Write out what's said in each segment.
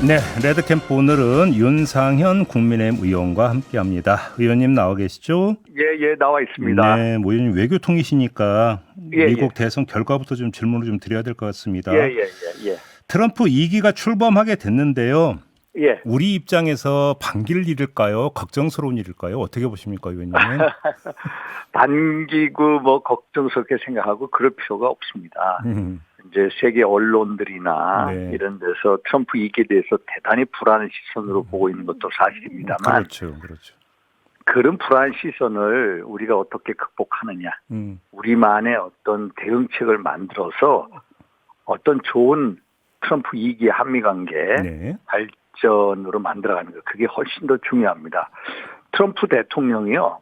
네, 레드캠프 오늘은 윤상현 국민의힘 의원과 함께합니다. 의원님 나와 계시죠? 예, 나와 있습니다. 네, 뭐 의원님 외교통이시니까 예, 미국 대선 결과부터 좀 질문을 좀 드려야 될 것 같습니다. 예. 트럼프 2기가 출범하게 됐는데요. 예. 우리 입장에서 반길 일일까요? 걱정스러운 일일까요? 어떻게 보십니까, 의원님? 반기고 걱정스럽게 생각하고 그럴 필요가 없습니다. 이제 세계 언론들이나 네. 이런 데서 트럼프 2기에 대해서 대단히 불안한 시선으로 보고 있는 것도 사실입니다만 그렇죠. 그런 불안한 시선을 우리가 어떻게 극복하느냐. 우리만의 어떤 대응책을 만들어서 어떤 좋은 트럼프 2기 한미관계 네. 발전으로 만들어가는 것, 그게 훨씬 더 중요합니다. 트럼프 대통령이요,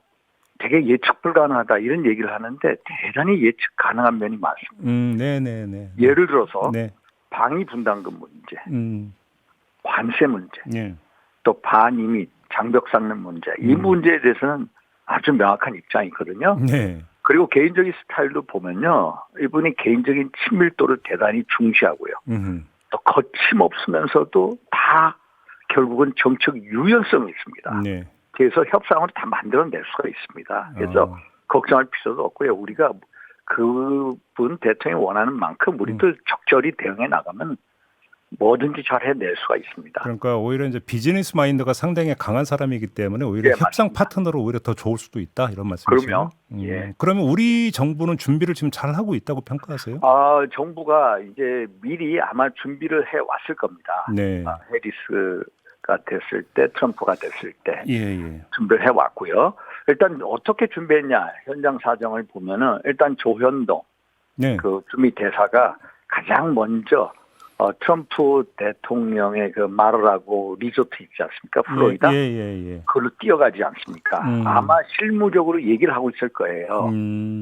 되게 예측 불가능하다 이런 얘기를 하는데 대단히 예측 가능한 면이 많습니다. 네. 예를 들어서 네. 방위 분담금 문제, 관세 문제, 네. 또 반이민, 장벽 쌓는 문제, 이 문제에 대해서는 아주 명확한 입장이 있거든요. 네. 그리고 개인적인 스타일도 보면요, 이분이 개인적인 친밀도를 대단히 중시하고요. 또 거침없으면서도 다 결국은 정책 유연성이 있습니다. 네. 그래서 협상을 다 만들어낼 수가 있습니다. 그래서 걱정할 필요도 없고요. 우리가 그분 대통령이 원하는 만큼 우리도 적절히 대응해 나가면 뭐든지 잘 해낼 수가 있습니다. 그러니까 오히려 이제 비즈니스 마인드가 상당히 강한 사람이기 때문에 오히려 네, 협상 맞습니다. 파트너로 오히려 더 좋을 수도 있다 이런 말씀이시죠? 그럼요. 예. 그러면 우리 정부는 준비를 지금 잘 하고 있다고 평가하세요? 정부가 이제 미리 아마 준비를 해 왔을 겁니다. 네. 해리스가 됐을 때, 트럼프가 됐을 때 예. 준비를 해 왔고요. 일단 어떻게 준비했냐 현장 사정을 보면은 일단 조현동 네. 그 주미 대사가 가장 먼저 트럼프 대통령의 그 마르라고 리조트 있지 않습니까? 플로리다. 예. 그걸로 뛰어가지 않습니까? 아마 실무적으로 얘기를 하고 있을 거예요.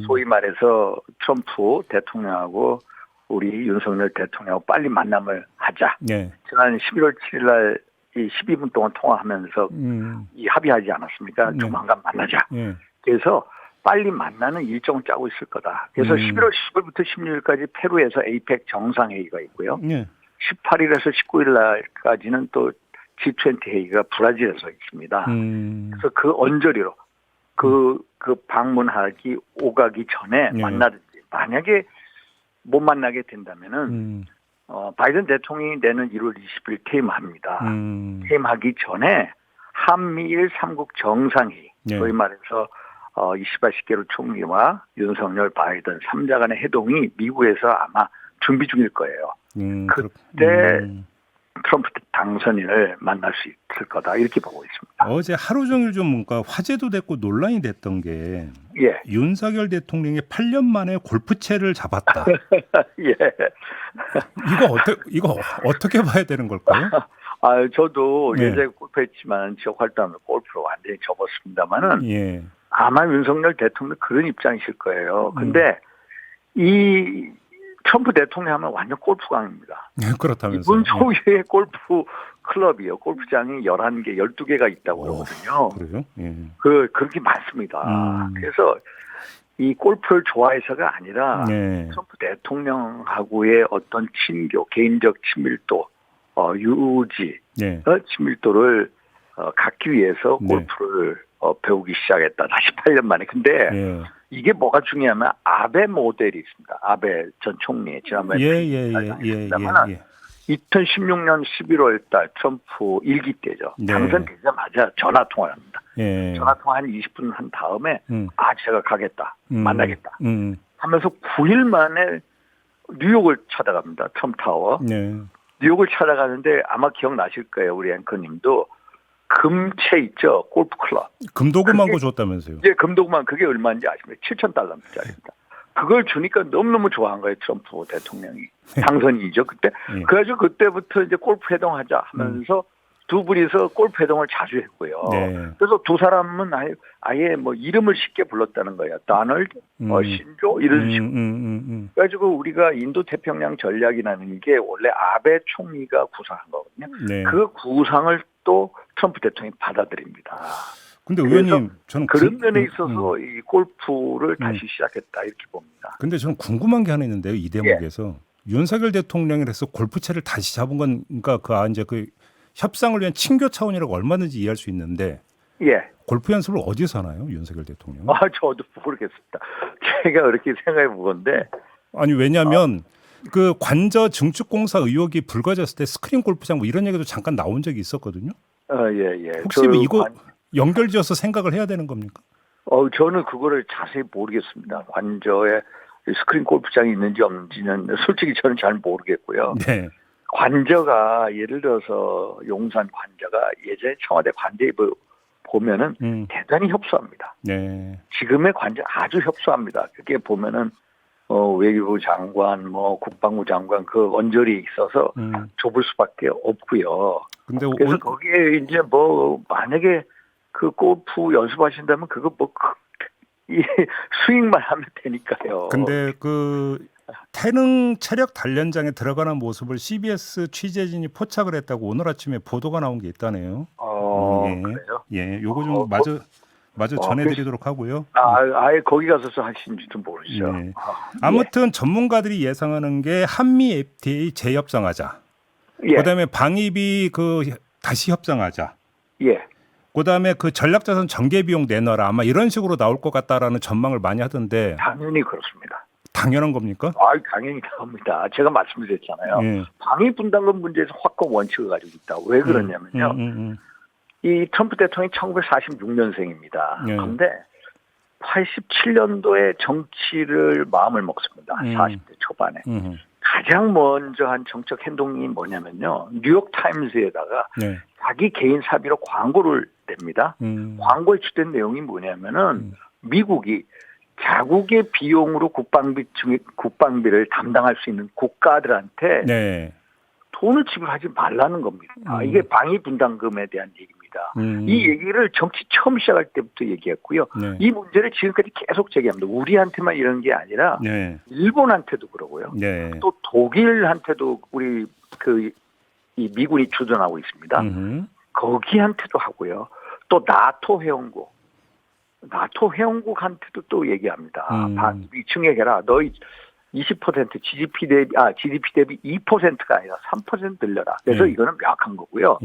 소위 말해서 트럼프 대통령하고 우리 윤석열 대통령하고 빨리 만남을 하자. 네. 지난 11월 7일 날 이 12분 동안 통화하면서 이 합의하지 않았습니까? 조만간 만나자. 그래서 빨리 만나는 일정을 짜고 있을 거다. 그래서 11월 10일부터 16일까지 페루에서 에이펙 정상회의가 있고요. 18일에서 19일 날까지는 또 G20 회의가 브라질에서 있습니다. 그래서 그 언저리로 그 방문하기 오가기 전에 만나든지, 만약에 못 만나게 된다면은 바이든 대통령이 내년 1월 20일 퇴임합니다. 퇴임하기 전에 한미일 3국 정상회의, 소위 말해서 이시바 시게루 총리와 윤석열, 바이든 3자 간의 회동이 미국에서 아마 준비 중일 거예요. 그때 트럼프 당선인을 만날 수 있을 거다 이렇게 보고 있습니다. 어제 하루 종일 좀 뭔가 화제도 됐고 논란이 됐던 게 윤석열 대통령이 8년 만에 골프채를 잡았다. 예. 이거 어떻게 봐야 되는 걸까요? 저도 예전에 골프했지만 지역 활동하면 골프로 완전히 접었습니다만은 아마 윤석열 대통령 그런 입장이실 거예요. 근데 이 트럼프 대통령 하면 완전 골프광입니다. 그렇다면서요. 이분 소유의 골프 클럽이요. 골프장이 11개, 12개가 있다고 그러거든요. 그래요? 그렇게 많습니다. 그래서 이 골프를 좋아해서가 아니라 트럼프 대통령하고의 어떤 친교, 개인적 친밀도, 유지, 친밀도를 갖기 위해서 골프를 배우기 시작했다. 다시 8년 만에. 근데 이게 뭐가 중요하면 아베 모델이 있습니다. 아베 전 총리 지난번에 2016년 11월 달 트럼프 일기 때죠. 당선되자마자 전화 통화를 합니다. 전화 통화 한 20분 한 다음에 제가 가겠다. 만나겠다. 하면서 9일 만에 뉴욕을 찾아갑니다. 트럼프타워. 뉴욕을 찾아가는데 아마 기억나실 거예요. 우리 앵커님도. 금채 있죠. 골프클럽. 금도구만 거 줬다면서요. 금도구만 그게 얼마인지 아십니까? $7,000짜리입니다. 그걸 주니까 너무너무 좋아한 거예요. 트럼프 대통령이. 당선이죠. 그때. 그래가지고 그때부터 이제 골프 회동하자 하면서 두 분이서 골프 회동을 자주 했고요. 그래서 두 사람은 아예 뭐 이름을 쉽게 불렀다는 거예요. 도널드, 신조 이런 식으로. 그래가지고 우리가 인도 태평양 전략이라는 게 원래 아베 총리가 구상한 거거든요. 그 구상을 또 트럼프 대통령이 받아들입니다. 근데 의원님, 저는 그런 면에 있어서 이 골프를 다시 시작했다 이렇게 봅니다. 근데 저는 궁금한 게 하나 있는데요. 이 대목에서 윤석열 대통령이라서 골프채를 다시 잡은 건 그러니까 이제 협상을 위한 친교 차원이라고 얼마든지 이해할 수 있는데 예. 골프 연습을 어디서 하나요, 윤석열 대통령? 저도 모르겠습니다. 제가 그렇게 생각해 보건데. 아니 왜냐하면 그 관저 증축공사 의혹이 불거졌을 때 스크린 골프장 뭐 이런 얘기도 잠깐 나온 적이 있었거든요. 예. 혹시 이거 연결지어서 생각을 해야 되는 겁니까? 저는 그거를 자세히 모르겠습니다. 관저에 스크린 골프장이 있는지 없는지는 솔직히 저는 잘 모르겠고요. 네. 관저가 예를 들어서 용산 관저가 예전에 청와대 관저에 보면은 대단히 협소합니다. 네. 지금의 관저 아주 협소합니다. 그게 보면은 외교부 장관, 국방부 장관 그 언저리 있어서 좁을 수밖에 없고요. 근데 그래서 거기에 이제 만약에 그 골프 연습하신다면 그거 이 스윙만 하면 되니까요. 근데 그 태릉 체력 단련장에 들어가는 모습을 CBS 취재진이 포착을 했다고 오늘 아침에 보도가 나온 게 있다네요. 예. 그래요? 예, 요거 좀 마저 전해드리도록 하고요. 아예 거기 가서 하신지도 모르죠. 네. 아무튼 전문가들이 예상하는 게 한미 FTA 재협상하자. 예. 그다음에 방위비 다시 협상하자. 예. 그다음에 그 전략자산 전개 비용 내놔라. 아마 이런 식으로 나올 것 같다라는 전망을 많이 하던데. 당연히 그렇습니다. 당연한 겁니까? 당연히 나옵니다. 제가 말씀드렸잖아요. 예. 방위 분담금 문제에서 확고한 원칙을 가지고 있다. 왜 그러냐면요. 이 트럼프 대통령이 1946년생입니다. 그런데 87년도에 정치를 마음을 먹습니다. 40대 초반에. 가장 먼저 한 정책 행동이 뭐냐면요. 뉴욕 타임즈에다가 자기 개인 사비로 광고를 냅니다. 광고에 주된 내용이 뭐냐면은 미국이 자국의 비용으로 국방비를 담당할 수 있는 국가들한테 돈을 지불하지 말라는 겁니다. 이게 방위 분담금에 대한 얘기입니다. 이 얘기를 정치 처음 시작할 때부터 얘기했고요. 이 문제를 지금까지 계속 제기합니다. 우리한테만 이런 게 아니라 일본한테도 그러고요. 또 독일한테도 우리 이 미군이 주둔하고 있습니다. 거기한테도 하고요. 또 나토 회원국한테도 또 얘기합니다. 방위 증액해라. 너희 20% GDP 대비 2%가 아니라 3% 늘려라. 그래서 이거는 명확한 거고요.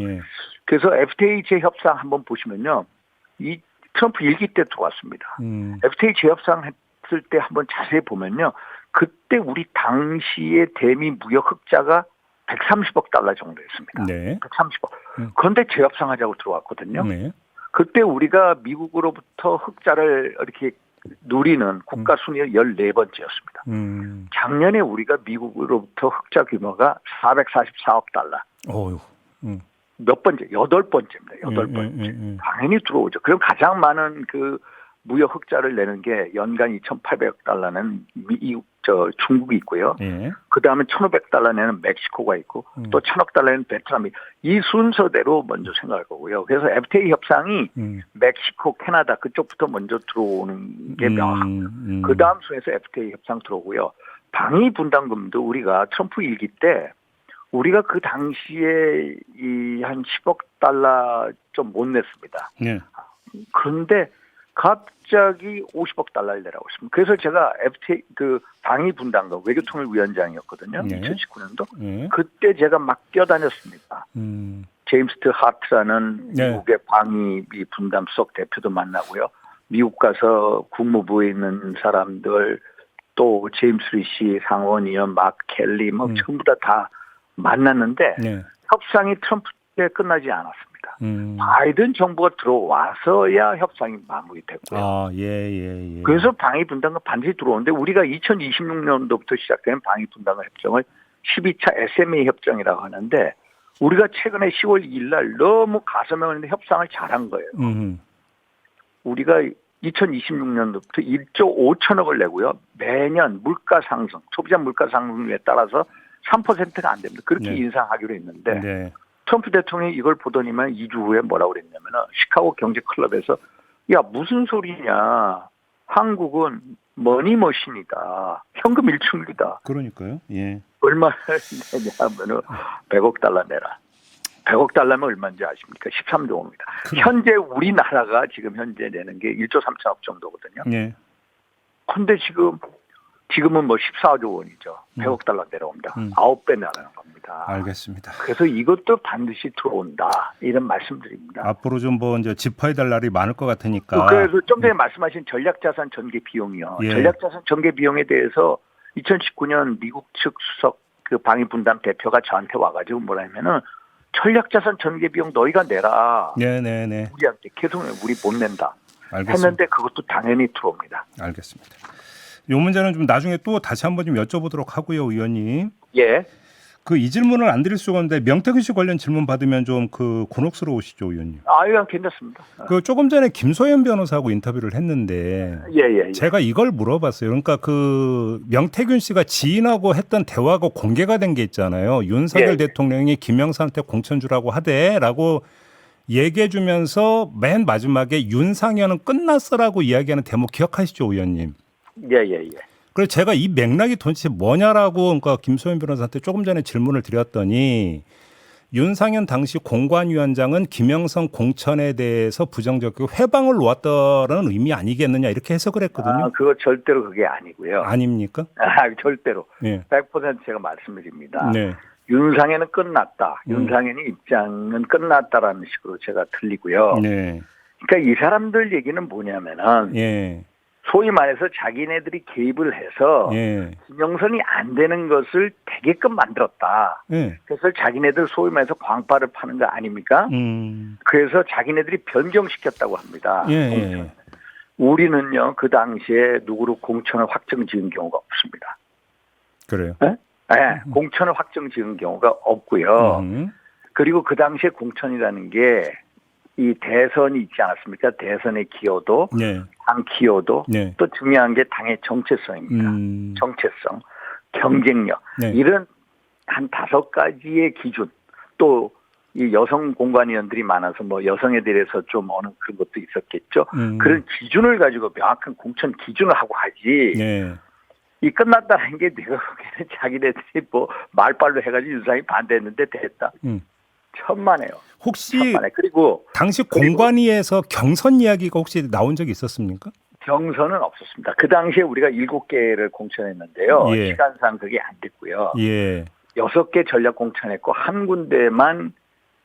그래서 FTA 재협상 한번 보시면요. 이 트럼프 일기 때 들어왔습니다. FTA 재협상 했을 때 한번 자세히 보면요. 그때 우리 당시의 대미 무역 흑자가 130억 달러 정도였습니다. 130억. 그런데 재협상하자고 들어왔거든요. 그때 우리가 미국으로부터 흑자를 이렇게 누리는 국가 순위가 14번째였습니다. 작년에 우리가 미국으로부터 흑자 규모가 444억 달러. 몇 번째? 8번째입니다. 8번째. 당연히 들어오죠. 그럼 가장 많은 그 무역 흑자를 내는 게 연간 2,800억 달러는 중국이 있고요. 그 다음에 1,500달러 내는 멕시코가 있고 또 1,000억 달러는 베트남이 이 순서대로 먼저 생각할 거고요. 그래서 FTA 협상이 멕시코, 캐나다 그쪽부터 먼저 들어오는 게 명확합니다. 그 다음 순에서 FTA 협상 들어오고요. 방위 분담금도 우리가 트럼프 일기 때 우리가 그 당시에 한 10억 달러 좀 못 냈습니다. 그런데 갑자기 50억 달러를 내라고 했습니다. 그래서 제가 FTA 방위 분담금 외교통일위원장이었거든요. 2019년도. 그때 제가 막 뛰어다녔습니다. 제임스 하트라는 미국의 방위비 분담 수석 대표도 만나고요. 미국 가서 국무부에 있는 사람들 또 제임스 리시 상원의원 막 켈리 전부 다 만났는데 협상이 트럼프 때 끝나지 않았습니다. 바이든 정부가 들어와서야 협상이 마무리됐고요. 그래서 방위 분담금 반드시 들어오는데 우리가 2026년도부터 시작된 방위 분담금 협정을 12차 SMA 협정이라고 하는데 우리가 최근에 10월 2일 날 너무 가서명을 협상을 잘한 거예요. 우리가 2026년도부터 1조 5천억을 내고요. 매년 물가 상승, 소비자 물가 상승에 따라서 3%가 안 됩니다. 그렇게 인상하기로 했는데 트럼프 대통령이 이걸 보더니만 2주 후에 뭐라고 그랬냐면 시카고 경제클럽에서 야 무슨 소리냐. 한국은 머니머신이다. 현금 일축이다. 그러니까요. 얼마나 내냐면은 100억 달러 내라. 100억 달러면 얼마인지 아십니까? 13조 원입니다. 현재 우리나라가 지금 현재 내는 게 1조 3천억 정도거든요. 그런데 지금 지금은 뭐 14조 원이죠. 100억 달러 내려옵니다. 9배 내려가는 겁니다. 알겠습니다. 그래서 이것도 반드시 들어온다. 이런 말씀드립니다. 앞으로 좀 뭐 이제 짚어야 될 날이 많을 것 같으니까. 그래서 좀 전에 말씀하신 전략자산 전개 비용이요. 예. 전략자산 전개 비용에 대해서 2019년 미국 측 수석 그 방위분담 대표가 저한테 와가지고 뭐라냐면은 전략자산 전개 비용 너희가 내라. 네네네. 우리한테 계속 우리 못 낸다. 알겠습니다. 했는데 그것도 당연히 들어옵니다. 알겠습니다. 이 문제는 좀 나중에 또 다시 한번 좀 여쭤보도록 하고요, 의원님. 예. 그 이 질문을 안 드릴 수가 없는데 명태균 씨 관련 질문 받으면 좀 그 곤혹스러우시죠, 의원님. 아유, 괜찮습니다. 그 조금 전에 김소연 변호사하고 인터뷰를 했는데 예. 제가 이걸 물어봤어요. 그러니까 그 명태균 씨가 지인하고 했던 대화가 공개가 된 게 있잖아요. 윤석열 예. 대통령이 김영사한테 공천 주라고 하대라고 얘기해 주면서 맨 마지막에 윤상현은 끝났어라고 이야기하는 대목 기억하시죠, 의원님? 예. 그래서 제가 이 맥락이 도대체 뭐냐라고 그러니까 김소연 변호사한테 조금 전에 질문을 드렸더니 윤상현 당시 공관위원장은 김영선 공천에 대해서 부정적이고 회방을 놓았다는 의미 아니겠느냐 이렇게 해석을 했거든요. 그거 절대로 그게 아니고요. 아닙니까? 절대로. 네. 100% 제가 말씀드립니다. 네. 윤상현은 끝났다. 윤상현이 입장은 끝났다라는 식으로 제가 들리고요. 네. 그러니까 이 사람들 얘기는 뭐냐면은 예. 소위 말해서 자기네들이 개입을 해서 예. 김영선이 안 되는 것을 되게끔 만들었다. 예. 그래서 자기네들 소위 말해서 광파를 파는 거 아닙니까? 그래서 자기네들이 변경시켰다고 합니다. 예. 우리는요 그 당시에 누구로 공천을 확정 지은 경우가 없습니다. 그래요. 네? 네, 공천을 확정 지은 경우가 없고요. 그리고 그 당시에 공천이라는 게 이 대선이 있지 않았습니까? 대선의 기여도, 네. 당 기여도, 네. 또 중요한 게 당의 정체성입니다. 정체성, 경쟁력, 네. 이런 한 5가지의 기준, 또 이 여성 공관위원들이 많아서 뭐 여성에 대해서 좀 어느 그런 것도 있었겠죠. 그런 기준을 가지고 명확한 공천 기준을 하고 하지. 네. 이 끝났다는 게 내가 보기에는 자기네들이 뭐 말빨로 해가지고 윤상이 반대했는데 됐다. 천만에요. 혹시 천만에. 그리고 당시 공관위에서 경선 이야기가 혹시 나온 적이 있었습니까? 경선은 없었습니다. 그 당시에 우리가 7개를 공천했는데요. 예. 시간상 그게 안 됐고요. 예. 6개 전략 공천했고 한 군데만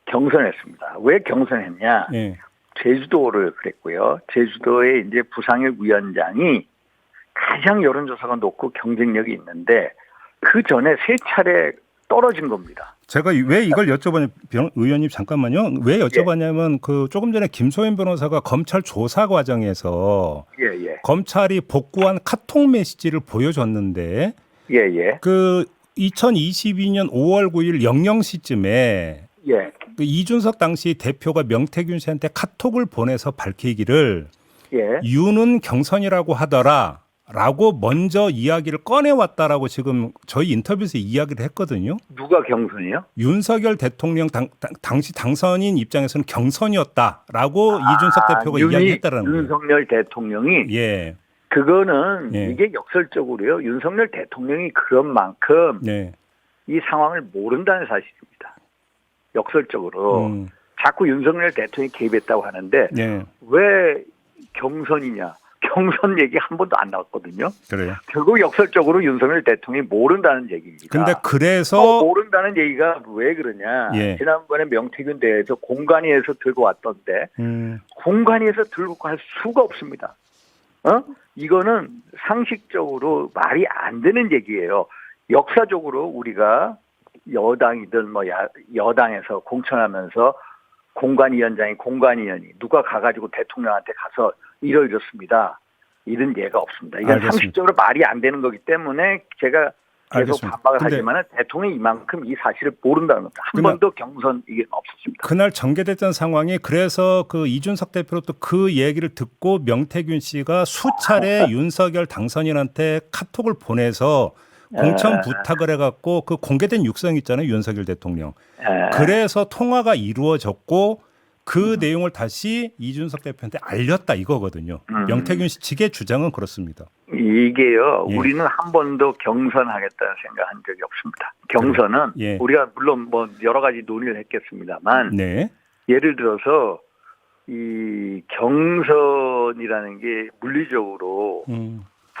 경선했습니다. 왜 경선했냐? 예. 제주도를 그랬고요. 제주도의 이제 부상혁 위원장이 가장 여론조사가 높고 경쟁력이 있는데 그 전에 3차례 떨어진 겁니다. 제가 왜 이걸 여쭤봤냐면 의원님 잠깐만요. 왜 여쭤봤냐면 그 조금 전에 김소연 변호사가 검찰 조사 과정에서 검찰이 복구한 카톡 메시지를 보여줬는데 그 2022년 5월 9일 00시쯤에 그 이준석 당시 대표가 명태균 씨한테 카톡을 보내서 밝히기를 윤은 경선이라고 하더라. 라고 먼저 이야기를 꺼내왔다라고 지금 저희 인터뷰에서 이야기를 했거든요. 누가 경선이요? 윤석열 대통령 당시 당선인 입장에서는 경선이었다라고 이준석 대표가 이야기했다라는 거예요. 윤석열 대통령이 그거는 이게 역설적으로요. 윤석열 대통령이 그런 만큼 이 상황을 모른다는 사실입니다. 역설적으로 자꾸 윤석열 대통령이 개입했다고 하는데 왜 경선이냐? 경선 얘기 한 번도 안 나왔거든요. 그래요. 결국 역설적으로 윤석열 대통령이 모른다는 얘기입니다. 근데 그래서 모른다는 얘기가 왜 그러냐? 지난번에 명태균 대회에서 공관위에서 들고 왔던데 공관위에서 들고 갈 수가 없습니다. 이거는 상식적으로 말이 안 되는 얘기예요. 역사적으로 우리가 여당이든 뭐 여당에서 공천하면서 공관위원이 누가 가가지고 대통령한테 가서 이를 줬습니다. 이런 예가 없습니다. 이건 알겠습니다. 상식적으로 말이 안 되는 거기 때문에 제가 계속 알겠습니다. 반박을 하지만 대통령이 이만큼 이 사실을 모른다는 겁니다. 한 번도 경선 이게 없었습니다. 그날 전개됐던 상황이 그래서 그 이준석 대표로 또 그 얘기를 듣고 명태균 씨가 수차례 윤석열 당선인한테 카톡을 보내서 공천 부탁을 해갖고 그 공개된 육성 있잖아요. 윤석열 대통령. 그래서 통화가 이루어졌고 그 내용을 다시 이준석 대표한테 알렸다 이거거든요. 명태균 씨 측의 주장은 그렇습니다. 이게요. 우리는 한 번도 경선하겠다는 생각한 적이 없습니다. 경선은 우리가 물론 뭐 여러 가지 논의를 했겠습니다만 예를 들어서 이 경선이라는 게 물리적으로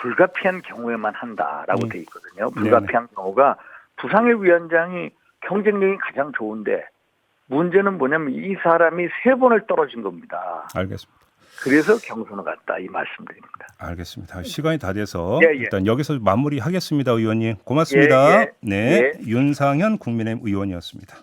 불가피한 경우에만 한다라고 돼 있거든요. 불가피한 경우가 부상의 위원장이 경쟁력이 가장 좋은데 문제는 뭐냐면 이 사람이 3번을 떨어진 겁니다. 알겠습니다. 그래서 경선을 갔다 이 말씀드립니다. 알겠습니다. 시간이 다 돼서 일단 여기서 마무리하겠습니다. 의원님 고맙습니다. 예, 예. 네, 윤상현 국민의힘 의원이었습니다.